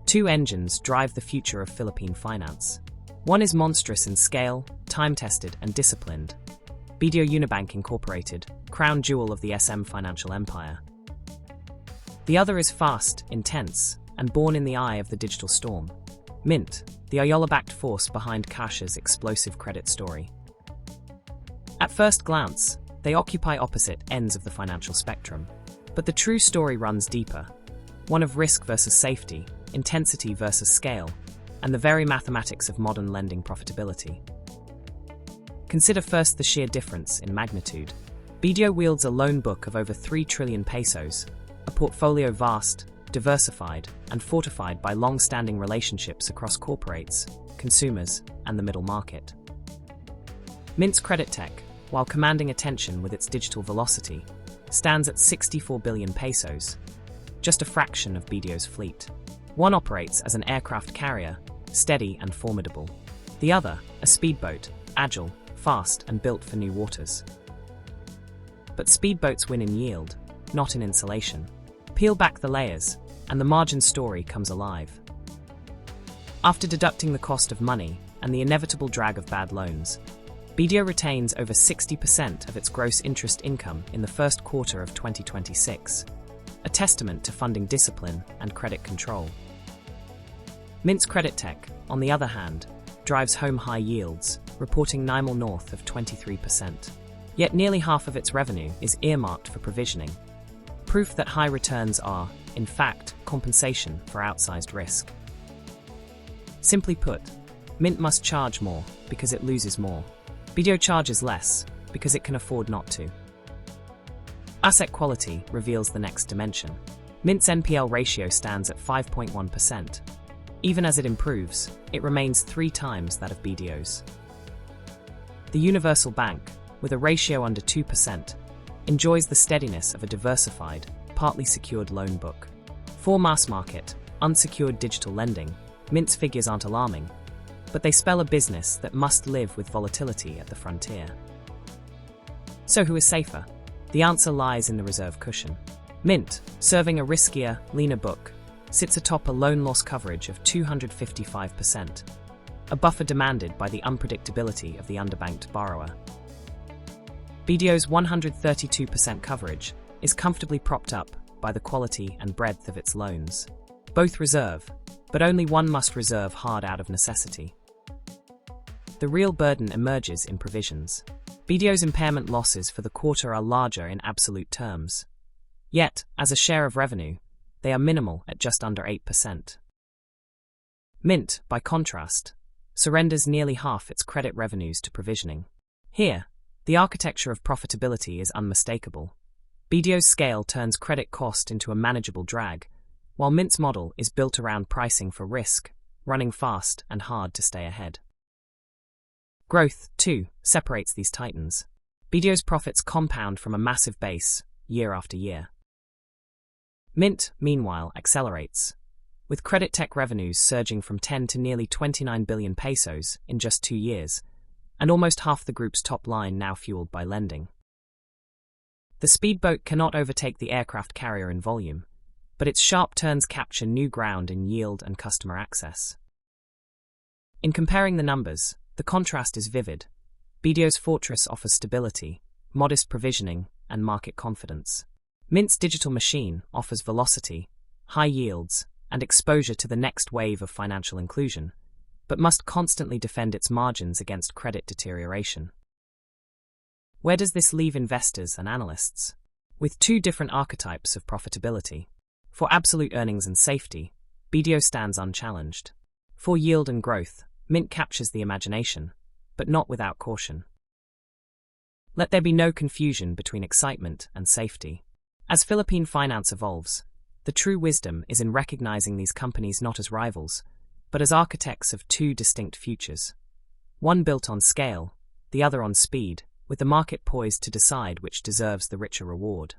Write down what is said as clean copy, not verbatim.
Two engines drive the future of Philippine finance. One is monstrous in scale, time-tested and disciplined. BDO Unibank Incorporated, crown jewel of the SM financial empire. The other is fast, intense, and born in the eye of the digital storm. Mynt, the Ayala-backed force behind GCash's explosive credit story. At first glance, they occupy opposite ends of the financial spectrum. But the true story runs deeper. One of risk versus safety, intensity versus scale, and the very mathematics of modern lending profitability. Consider first the sheer difference in magnitude. BDO wields a loan book of over 3 trillion pesos, a portfolio vast, diversified, and fortified by long-standing relationships across corporates, consumers, and the middle market. Mynt's credit tech, while commanding attention with its digital velocity, stands at 64 billion pesos, just a fraction of BDO's fleet. One operates as an aircraft carrier, steady and formidable. The other, a speedboat, agile, fast, and built for new waters. But speedboats win in yield, not in insulation. Peel back the layers, and the margin story comes alive. After deducting the cost of money and the inevitable drag of bad loans, BDO retains over 60% of its gross interest income in the first quarter of 2026, a testament to funding discipline and credit control. Mynt's credit tech, on the other hand, drives home high yields, reporting NIMAL north of 23%. Yet nearly half of its revenue is earmarked for provisioning, proof that high returns are, in fact, compensation for outsized risk. Simply put, Mynt must charge more because it loses more. BDO charges less because it can afford not to. Asset quality reveals the next dimension. Mynt's NPL ratio stands at 5.1%. Even as it improves, it remains 3 times that of BDO's. The universal bank, with a ratio under 2%, enjoys the steadiness of a diversified, partly secured loan book. For mass market, unsecured digital lending, Mynt's figures aren't alarming, but they spell a business that must live with volatility at the frontier. So who is safer? The answer lies in the reserve cushion. Mynt, serving a riskier, leaner book, sits atop a loan loss coverage of 255%, a buffer demanded by the unpredictability of the underbanked borrower. BDO's 132% coverage is comfortably propped up by the quality and breadth of its loans. Both reserve, but only one must reserve hard out of necessity. The real burden emerges in provisions. BDO's impairment losses for the quarter are larger in absolute terms. Yet, as a share of revenue, they are minimal at just under 8%. Mynt, by contrast, surrenders nearly half its credit revenues to provisioning. Here, the architecture of profitability is unmistakable. BDO's scale turns credit cost into a manageable drag, while Mynt's model is built around pricing for risk, running fast and hard to stay ahead. Growth, too, separates these titans. BDO's profits compound from a massive base, year after year. Mynt, meanwhile, accelerates, with credit tech revenues surging from 10 to nearly 29 billion pesos in just 2 years, and almost half the group's top line now fueled by lending. The speedboat cannot overtake the aircraft carrier in volume, but its sharp turns capture new ground in yield and customer access. In comparing the numbers, the contrast is vivid. BDO's fortress offers stability, modest provisioning, and market confidence. Mynt's digital machine offers velocity, high yields, and exposure to the next wave of financial inclusion, but must constantly defend its margins against credit deterioration. Where does this leave investors and analysts? With 2 different archetypes of profitability. For absolute earnings and safety, BDO stands unchallenged. For yield and growth, Mynt captures the imagination, but not without caution. Let there be no confusion between excitement and safety. As Philippine finance evolves, the true wisdom is in recognizing these companies not as rivals, but as architects of 2 distinct futures. One built on scale, the other on speed, with the market poised to decide which deserves the richer reward.